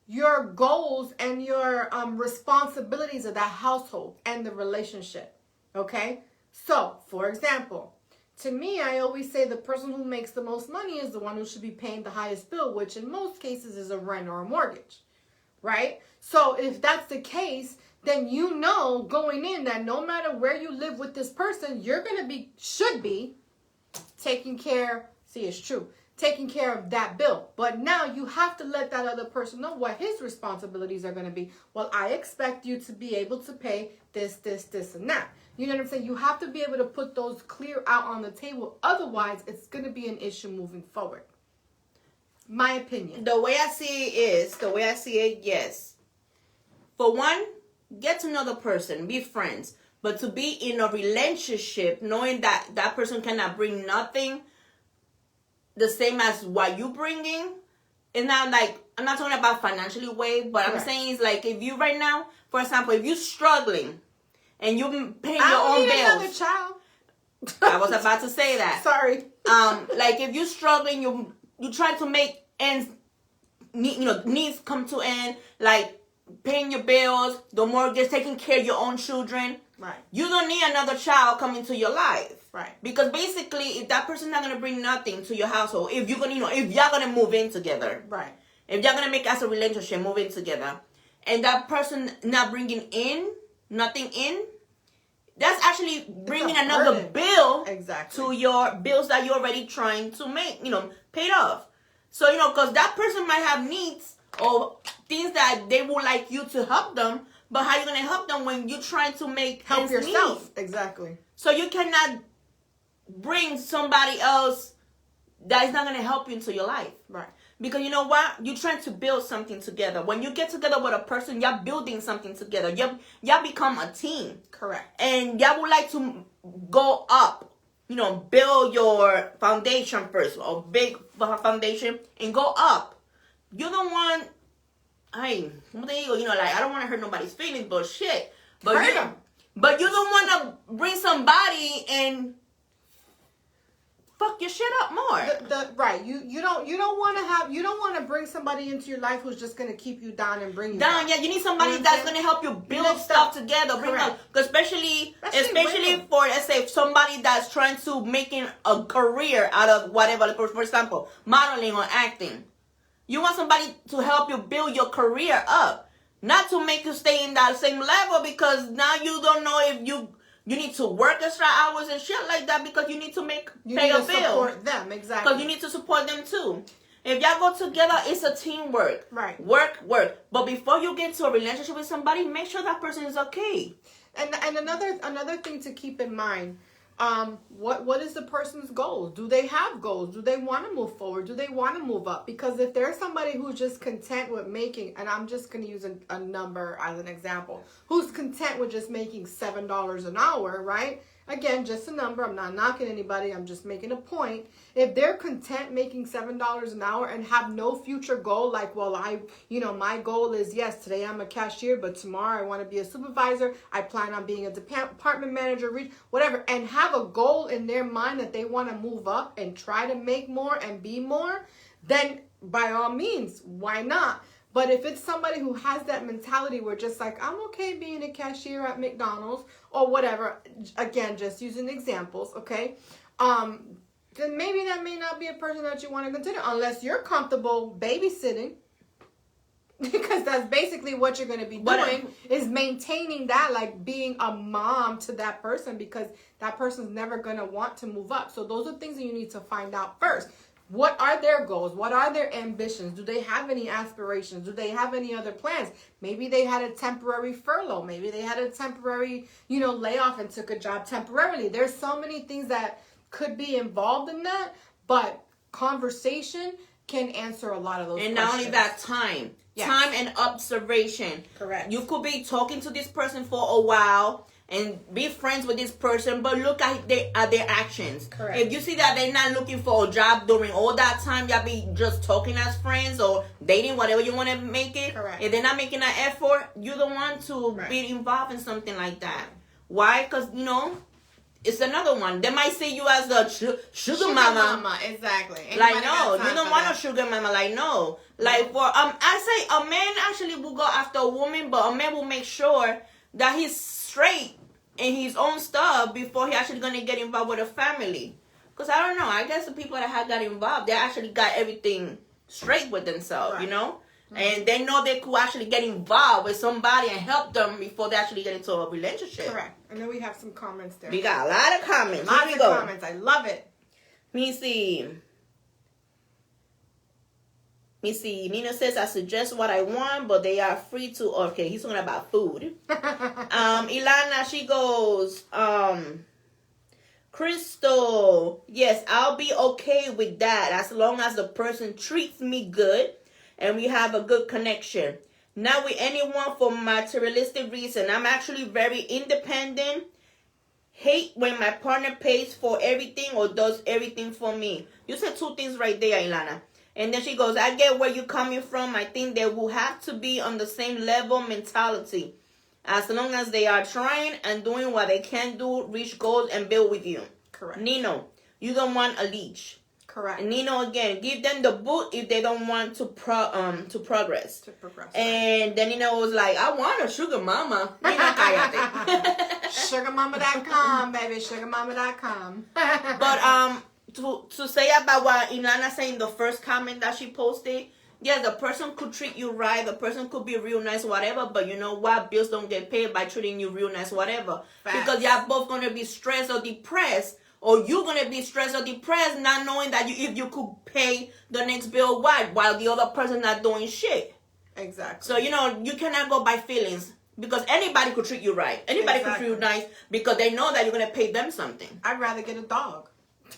your goals and your responsibilities of that household and the relationship, okay? So, for example, to me, I always say the person who makes the most money is the one who should be paying the highest bill, which in most cases is a rent or a mortgage, right? So if that's the case, then you know going in that no matter where you live with this person, you're going to should be taking care, it's true, taking care of that bill. But now you have to let that other person know what his responsibilities are going to be. Well, I expect you to be able to pay this, and that. You know what I'm saying? You have to be able to put those clear out on the table. Otherwise, it's going to be an issue moving forward. My opinion. The way I see it, yes. For one, get to know the person, be friends. But to be in a relationship, knowing that that person cannot bring nothing the same as what you bringing, it's not like, I'm not talking about financially way, but I'm saying is like, if you right now, for example, if you're struggling and you paying your own bills. Another child. I was about to say that. Sorry. Like if you're struggling, you try to make ends, needs come to end, like paying your bills, the mortgage, taking care of your own children. Right. You don't need another child coming to your life. Right. Because basically, if that person's not gonna bring nothing to your household, if you're gonna, if y'all gonna move in together, right. If y'all gonna make as a relationship, move in together, and that person not bringing in nothing in, that's actually bringing another bill to your bills that you're already trying to make, paid off. So, because that person might have needs or things that they would like you to help them, but how you going to help them when you're trying to help yourself? Exactly. So you cannot bring somebody else that is not going to help you into your life. Right. Because you know what? You're trying to build something together. When you get together with a person, you're building something together. Y'all become a team. Correct. And y'all would like to go up. Build your foundation first. A big foundation. And go up. You don't want... I don't want to hurt nobody's feelings, but shit. But you don't want to bring somebody and... fuck your shit up more. Right. You don't want to bring somebody into your life who's just going to keep you down and bring you down. Yeah, you need somebody that's going to help you build stuff together. Especially for, let's say, somebody that's trying to making a career out of whatever. For example, modeling or acting. You want somebody to help you build your career up, not to make you stay in that same level, because now you don't know if you need to work extra hours and shit like that, because you need to pay a bill. Support them, exactly. Because you need to support them too. If y'all go together, it's a teamwork. Right. Work. But before you get into a relationship with somebody, make sure that person is okay. And another thing to keep in mind, what is the person's goal? Do they have goals? Do they want to move forward? Do they want to move up? Because if there's somebody who's just content with making, and I'm just going to use a number as an example, who's content with just making $7 an hour, right? Again, just a number. I'm not knocking anybody. I'm just making a point. If they're content making $7 an hour and have no future goal, like, well, my goal is, yes, today I'm a cashier, but tomorrow I want to be a supervisor. I plan on being a department manager, whatever, and have a goal in their mind that they want to move up and try to make more and be more, then by all means, why not? But if it's somebody who has that mentality where just like, I'm okay being a cashier at McDonald's or whatever, again, just using examples, okay? Then maybe that may not be a person that you want to consider unless you're comfortable babysitting. Because that's basically what you're going to be doing, is maintaining that, like being a mom to that person, because that person's never going to want to move up. So those are things that you need to find out first. What are their goals? What are their ambitions? Do they have any aspirations? Do they have any other plans? Maybe they had a temporary furlough. Maybe they had a temporary, layoff and took a job temporarily. There's so many things that could be involved in that, but conversation can answer a lot of those questions. And not only that, time. Yes. Time and observation. Correct. You could be talking to this person for a while and be friends with this person, but look at their actions. Correct. If you see that they're not looking for a job during all that time, y'all be just talking as friends or dating, whatever you want to make it. Correct. If they're not making an effort, you don't want to be involved in something like that. Why? Because, it's another one. They might see you as a sugar mama. Exactly. Like, no, you don't want a sugar mama. Like, no. Like, for I say a man actually will go after a woman, but a man will make sure that he's straight in his own stuff before he actually gonna get involved with a family. Because I don't know, I guess the people that have got involved, they actually got everything straight with themselves, Mm-hmm. And they know they could actually get involved with somebody and help them before they actually get into a relationship. Correct. And then we have some comments there. We got a lot of comments. Lots of comments. I love it. Let me see. Nina says, I suggest what I want, but they are free to... Okay, he's talking about food. Ilana, she goes... Crystal, yes, I'll be okay with that as long as the person treats me good and we have a good connection. Not with anyone for materialistic reason. I'm actually very independent. Hate when my partner pays for everything or does everything for me. You said two things right there, Ilana. And then she goes, I get where you're coming from. I think they will have to be on the same level mentality. As long as they are trying and doing what they can do, reach goals and build with you. Correct. Nino, you don't want a leash. Correct. Nino, again, give them the boot if they don't want to progress. To progress. And then Nino was like, I want a sugar mama. Nino, cállate. Sugarmama.com, baby. Sugarmama.com. But to say about what Ilana said in the first comment that she posted, yeah, the person could treat you right, the person could be real nice, whatever, but you know what? Bills don't get paid by treating you real nice, whatever. Facts. Because y'all both gonna be stressed or depressed, or you're gonna be stressed or depressed not knowing that if you could pay the next bill while the other person not doing shit. Exactly. So, you know, you cannot go by feelings. Because anybody could treat you right. Anybody could treat you nice because they know that you're going to pay them something. I'd rather get a dog.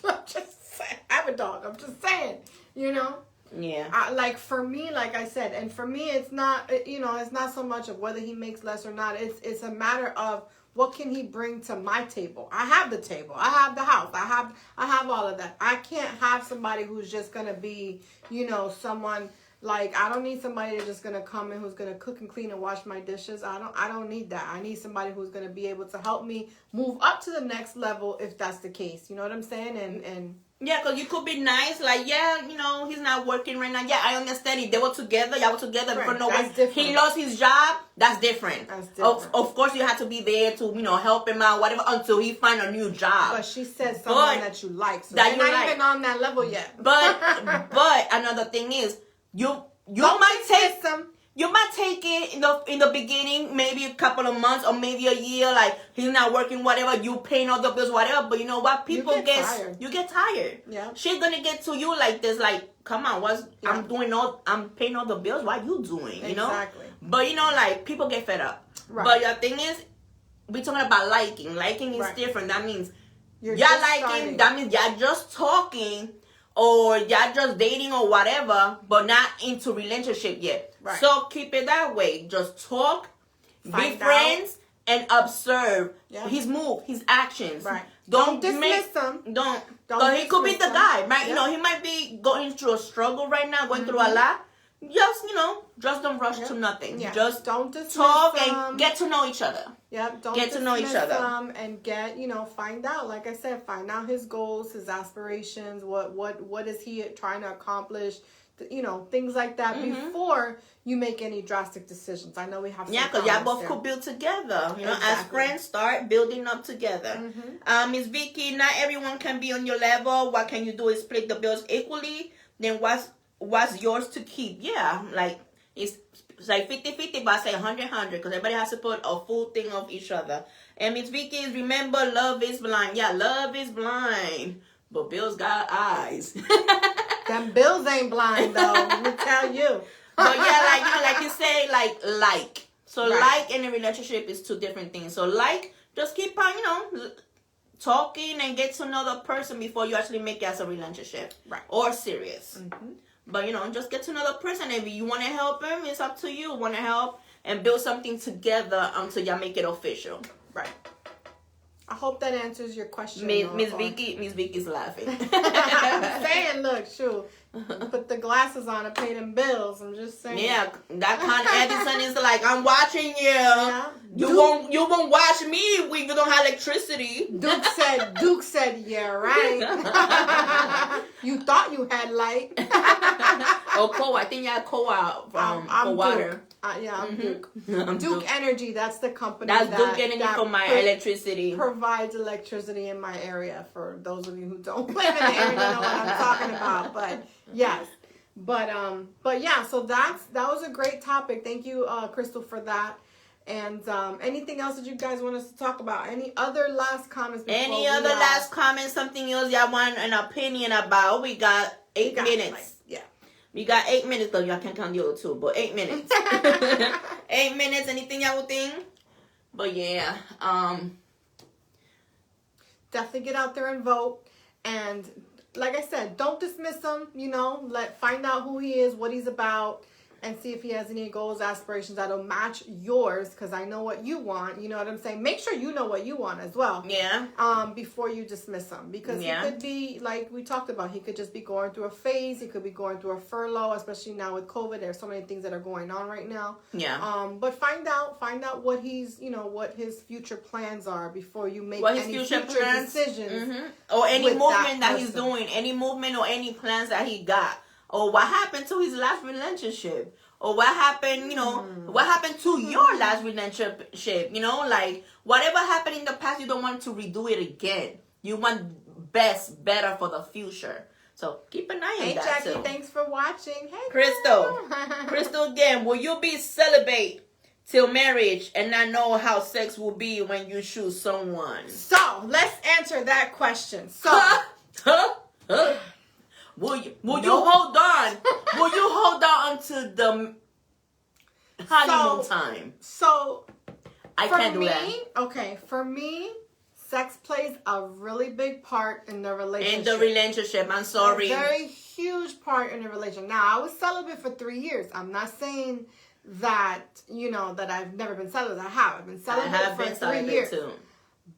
I'm just saying. I have a dog. I'm just saying. You know? Yeah. Like, for me, like I said, and for me, it's not, you know, it's not so much of whether he makes less or not. It's a matter of what can he bring to my table. I have the table. I have the house. I have all of that. I can't have somebody who's just going to be, you know, someone... Like, I don't need somebody that's just going to come in who's going to cook and clean and wash my dishes. I don't need that. I need somebody who's going to be able to help me move up to the next level if that's the case. You know what I'm saying? And yeah, because you could be nice. Like, yeah, you know, he's not working right now. Yeah, I understand. If they were together, y'all were together. Right. For no reason. He lost his job. That's different. That's different. Of course, you have to be there to, you know, help him out, whatever, until he find a new job. But she said someone that you like. So that you're not even on that level yet. But another thing is, You might take it in the beginning, maybe a couple of months or maybe a year, like he's not working, whatever, you paying all the bills, whatever. But you know what? People you get tired. Yeah. She's gonna get to you like this, like, come on, I'm paying all the bills, what you doing? You know? Exactly. But you know, like, people get fed up. Right. But the thing is, we're talking about liking. Liking is different. That means y'all liking, starting. That means y'all just talking. Or y'all just dating or whatever, but not into relationship yet. Right. So keep it that way. Just talk, be friends, and observe his move, his actions. Right. Don't dismiss him. Don't. Because he could be the guy, right? Yep. You know, he might be going through a struggle right now, going through a lot. Just, you know, just don't rush to nothing. Yeah. Just don't dismiss talk and get to know each other. Yep, don't get to know each other. And get, you know, find out, like I said, find out his goals, his aspirations, what is he trying to accomplish, you know, things like that before you make any drastic decisions. I know we have because y'all both could build together. You know, as friends, start building up together. Miss Vicky, not everyone can be on your level. What can you do is split the bills equally. Then what's yours to keep? Yeah, like it's like 50-50, but I say 100-100 because everybody has to put a full thing of each other. And Miss Vicky, remember, love is blind. Yeah, love is blind, but bills got eyes. Them bills ain't blind though. Let me tell you. But yeah, like, you know, like you say, like. So like in a relationship is two different things. So like, just keep on, you know, talking and get to know the person before you actually make it as a relationship, right? Or serious. But, you know, just get to know the person. If you want to help him, it's up to you. Want to help and build something together until y'all make it official. Right. I hope that answers your question. Miss Vicky's laughing. I'm saying, look, shoot, put the glasses on and pay them bills. I'm just saying. Yeah, that Con Edison is like, I'm watching you. Yeah. You won't watch me if you don't have electricity. Duke said, yeah, right. You thought you had light. Oh, Koa. I think you had Koa for water. Duke. I'm Duke. Duke Energy, that's the company. That's Duke Energy for my electricity. Provides electricity in my area. For those of you who don't live in the area, know what I'm talking about. But yes, but yeah. So that was a great topic. Thank you, Crystal, for that. And anything else that you guys want us to talk about? Any other last comments? Last comments? Something else y'all want an opinion about? We got 8 minutes. We got 8 minutes, though. Y'all can't count the other two, but 8 minutes. 8 minutes. Anything y'all would think? But yeah, definitely get out there and vote. And like I said, don't dismiss him. You know, find out who he is, what he's about, and see if he has any goals, aspirations that'll match yours, because I know what you want. You know what I'm saying? Make sure you know what you want as well. Yeah. Before you dismiss him, because he could be, like we talked about, he could just be going through a phase. He could be going through a furlough, especially now with COVID. There's so many things that are going on right now. Yeah. But find out what he's, what his future plans are before you make any future decisions. Or any movement that he's doing, any movement or any plans that he got. Or what happened to his last relationship. Or what happened, what happened to your last relationship. Like, whatever happened in the past, you don't want to redo it again. You want better for the future. So, keep an eye on that, Jackie, too. Thanks for watching. Hey, Crystal again, will you be celibate till marriage and not know how sex will be when you choose someone? So, let's answer that question. So, Will you hold on? Will you hold on until the honeymoon time? So, I can't do that. Okay, for me, sex plays a really big part in the relationship. I'm sorry. A very huge part in the relationship. Now, I was celibate for 3 years. I'm not saying that, that I've never been celibate. I have. I've been celibate for 3 years. Too.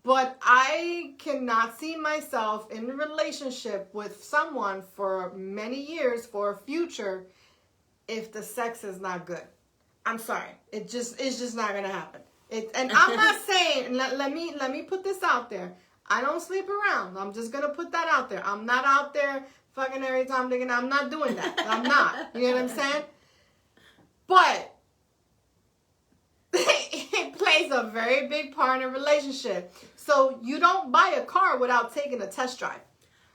But I cannot see myself in a relationship with someone for many years for a future if the sex is not good. I'm sorry. It's just not gonna happen. And I'm not saying, let me put this out there. I don't sleep around. I'm just gonna put that out there. I'm not out there fucking every time thinking I'm not doing that. I'm not. You know what I'm saying? But it plays a very big part in a relationship. So you don't buy a car without taking a test drive.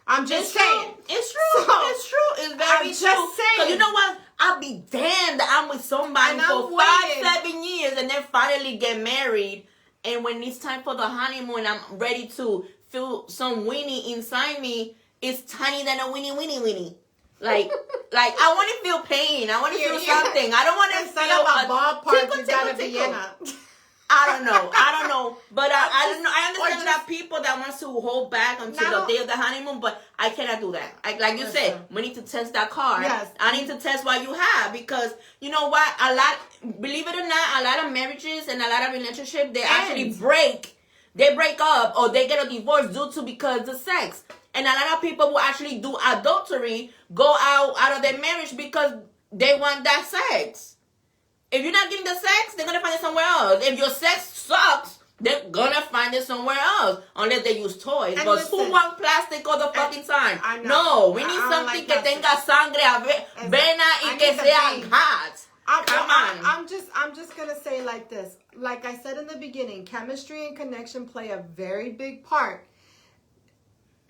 I'm just saying. It's true. It's true. It's very true. Just saying. Because you know what? I'll be damned that I'm with somebody for 5-7 years and then finally get married. And when it's time for the honeymoon, I'm ready to feel some weenie inside me. It's tiny than a weenie. Like I want to feel pain. I want to feel something. I don't want to feel a ballpark. You gotta be in a. I don't know. But I understand that people that wants to hold back until the day of the honeymoon, but I cannot do that. Like you said, we need to test that car. Yes. I need to test what you have, because you know what? Believe it or not, a lot of marriages and a lot of relationships, they actually break. They break up or they get a divorce because of sex. And a lot of people will actually do adultery, go out of their marriage because they want that sex. If you're not getting the sex, they're going to find it somewhere else. If your sex sucks, they're going to find it somewhere else. Unless they use toys. And but who wants plastic all the fucking time? I know. No, we need something que tenga sangre, vena y que sea hot. Come on. I'm just going to say like this. Like I said in the beginning, chemistry and connection play a very big part.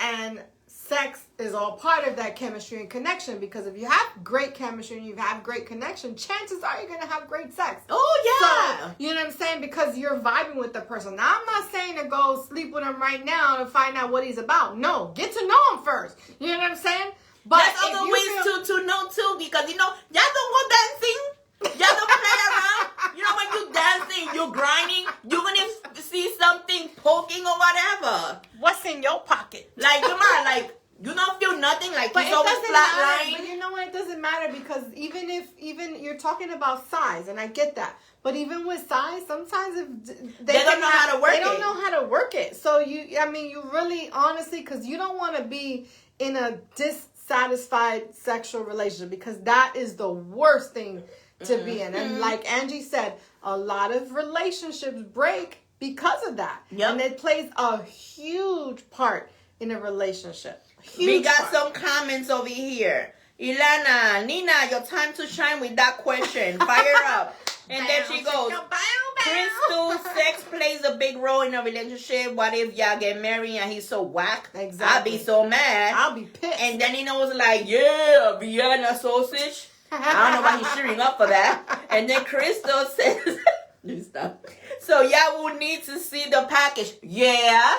And sex is all part of that chemistry and connection, because if you have great chemistry and you have great connection, chances are you're going to have great sex. Oh, yeah. So, you know what I'm saying? Because you're vibing with the person. Now, I'm not saying to go sleep with him right now to find out what he's about. No, get to know him first. You know what I'm saying? But there's other ways to know, too, because, y'all don't go dancing. Y'all don't play around. When you're dancing, you're grinding, you're going to see something poking or whatever. What's in your pocket? Like, come on, you don't feel nothing, but he's always flatline. But you know what? It doesn't matter, because even you're talking about size, and I get that. But even with size, sometimes if they don't know how to work it. They don't know how to work it. So you really, honestly, because you don't want to be in a dissatisfied sexual relationship, because that is the worst thing to be in. And like Angie said, a lot of relationships break because of that. Yep. And it plays a huge part in a relationship. We got some comments over here. Ilana, Nina, your time to shine with that question. Fire up. And then she goes, Crystal, sex plays a big role in a relationship. What if y'all get married and he's so whack? Exactly. I'll be so mad. I'll be pissed. And then Nina was like, yeah, Vienna sausage. I don't know why he's cheering up for that. And then Crystal says, stop. So y'all will need to see the package. Yeah.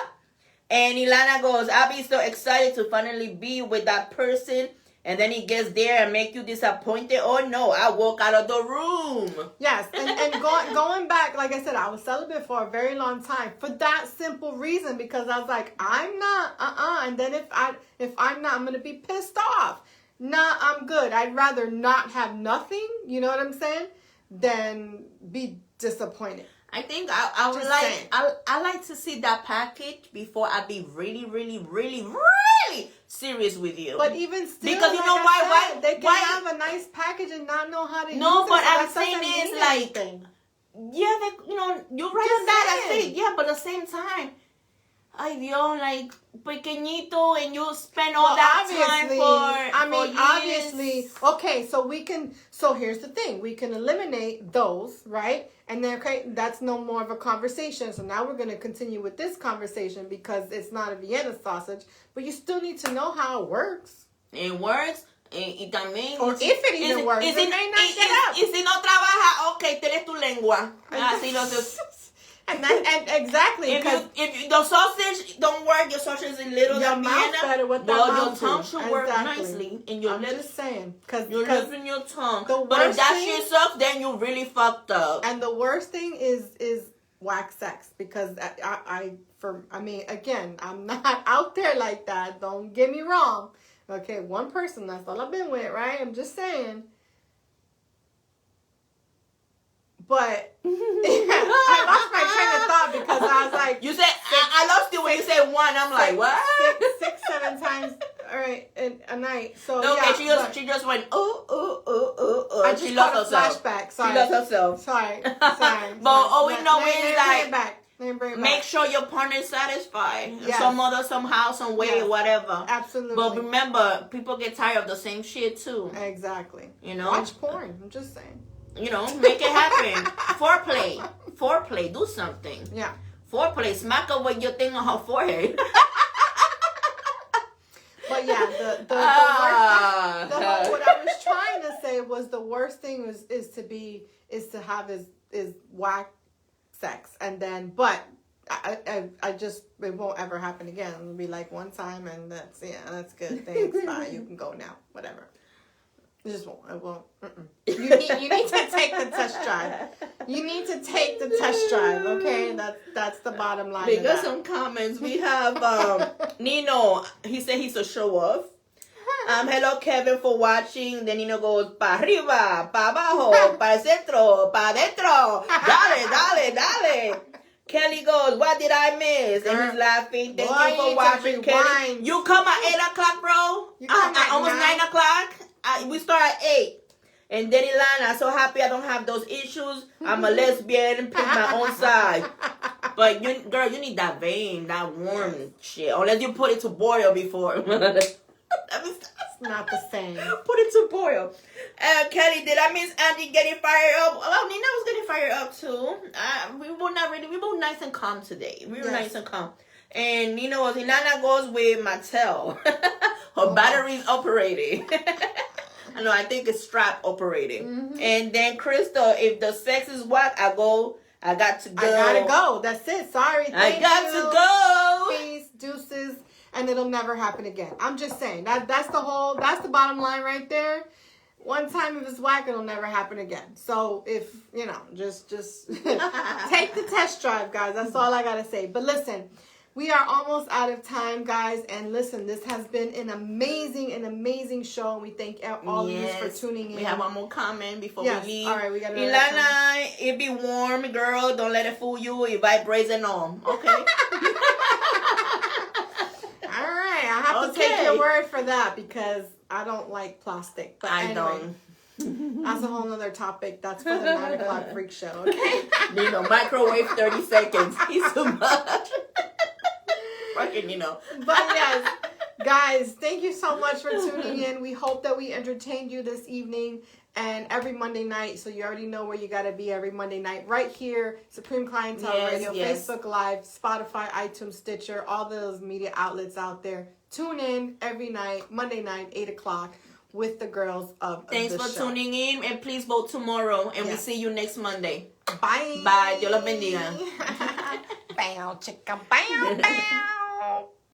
And Ilana goes, I'll be so excited to finally be with that person. And then he gets there and make you disappointed. Oh no, I walk out of the room. Yes, and going back, like I said, I was celibate for a very long time for that simple reason, because I was like, I'm not, and then if I'm not, I'm gonna be pissed off. nah, I'm good. I'd rather not have nothing, you know what I'm saying, than be disappointed. I think I would like I like to see that package before I be really, really, really, really serious with you. But even still, because you like know why they can have a nice package and not know how to use it. No, but so I'm saying is like, yeah, they, you know, you're right on that. I say, yeah, but at the same time, ay Dios, like pequeñito, and you spend all that time for obviously, okay, so we can, so here's the thing, we can eliminate those, right? And then, okay, that's no more of a conversation. So now we're going to continue with this conversation because it's not a Vienna sausage, but you still need to know how it works. It works. Y también, or if it even works, it may not get up. Y si no trabaja, okay, tienes tu lengua. Así lo haces. And exactly, if the sausage don't work, your sausage is little. Your mouth better with that well, mouth your tongue should work nicely. And your I'm lips, just saying, because your lips and your tongue. But if that shit sucks, then you really fucked up. And the worst thing is whack sex, because I mean, again, I'm not out there like that. Don't get me wrong. Okay, one person, that's all I've been with, right? I'm just saying. But I lost my train of thought because I was like, you said I lost you when you said one. I'm like, what? Six, 7 times, all right, a night. So okay, yeah, she just went I just she caught lost a herself. flashback. Sorry, she lost herself. Sorry. But all we know is like, make sure your partner is satisfied. Yes. Somehow, some way, yes. Whatever. Absolutely. But remember, people get tired of the same shit too. Exactly. You know? Watch porn. I'm just saying. You know, make it happen. Foreplay. Do something. Yeah. Foreplay. Smack her with your thing on her forehead. But yeah, the worst thing, what I was trying to say was the worst thing is to have is whack sex, and then I just, it won't ever happen again. It'll be like one time and that's good. Thanks, bye. You can go now. Whatever. It just won't. It won't. You need to take the test drive. You need to take the test drive. Okay, that's the bottom line. We got some comments. We have Nino. He said he's a show off. Hello Kevin for watching. Then Nino goes pa arriba, pa abajo, pa el centro, pa dentro. Dale. Kelly goes, what did I miss? And he's laughing. Thank you for watching, Kelly. You come at 8 o'clock, bro? You come at almost 9 o'clock? We start at 8. And then Ilana, I'm so happy I don't have those issues. I'm a lesbian, pick my own side. But, you need that vein, that warm shit. Unless you put it to boil before. It's not the same. Put it to boil. Kelly, did I miss Andy getting fired up? Well, Nina was getting fired up too. We were nice and calm today. We were nice and calm. And Nina was, Ilana goes with Mattel. Her battery's operating. I think it's strap operating. Mm-hmm. And then Crystal, if the sex is whack, I got to go. I gotta go. That's it. Sorry. I got to go. Peace, deuces. And it'll never happen again. I'm just saying that's the bottom line right there. One time if it's whack, it'll never happen again. So if just take the test drive, guys. That's all I gotta say. But listen, we are almost out of time, guys. And listen, this has been an amazing show. And we thank all of you for tuning in. We have one more comment before we leave. All right, we got to Ilana, it be warm, girl. Don't let it fool you. It vibrates and all. Okay. I have to take your word for that because I don't like plastic. But I don't. That's a whole other topic. That's for the 9 o'clock freak show. Okay. Microwave 30 seconds. He's too much. Fucking, But yes, guys, thank you so much for tuning in. We hope that we entertained you this evening. And every Monday night, so you already know where you got to be every Monday night. Right here, Supreme Clientele Radio, Facebook Live, Spotify, iTunes, Stitcher, all those media outlets out there. Tune in every night, Monday night, 8 o'clock, with the girls of Thanks the for show. tuning in, and please vote tomorrow. And we'll see you next Monday. Bye. Bye. Dios los bendiga. Bow, chicka, bow, bow.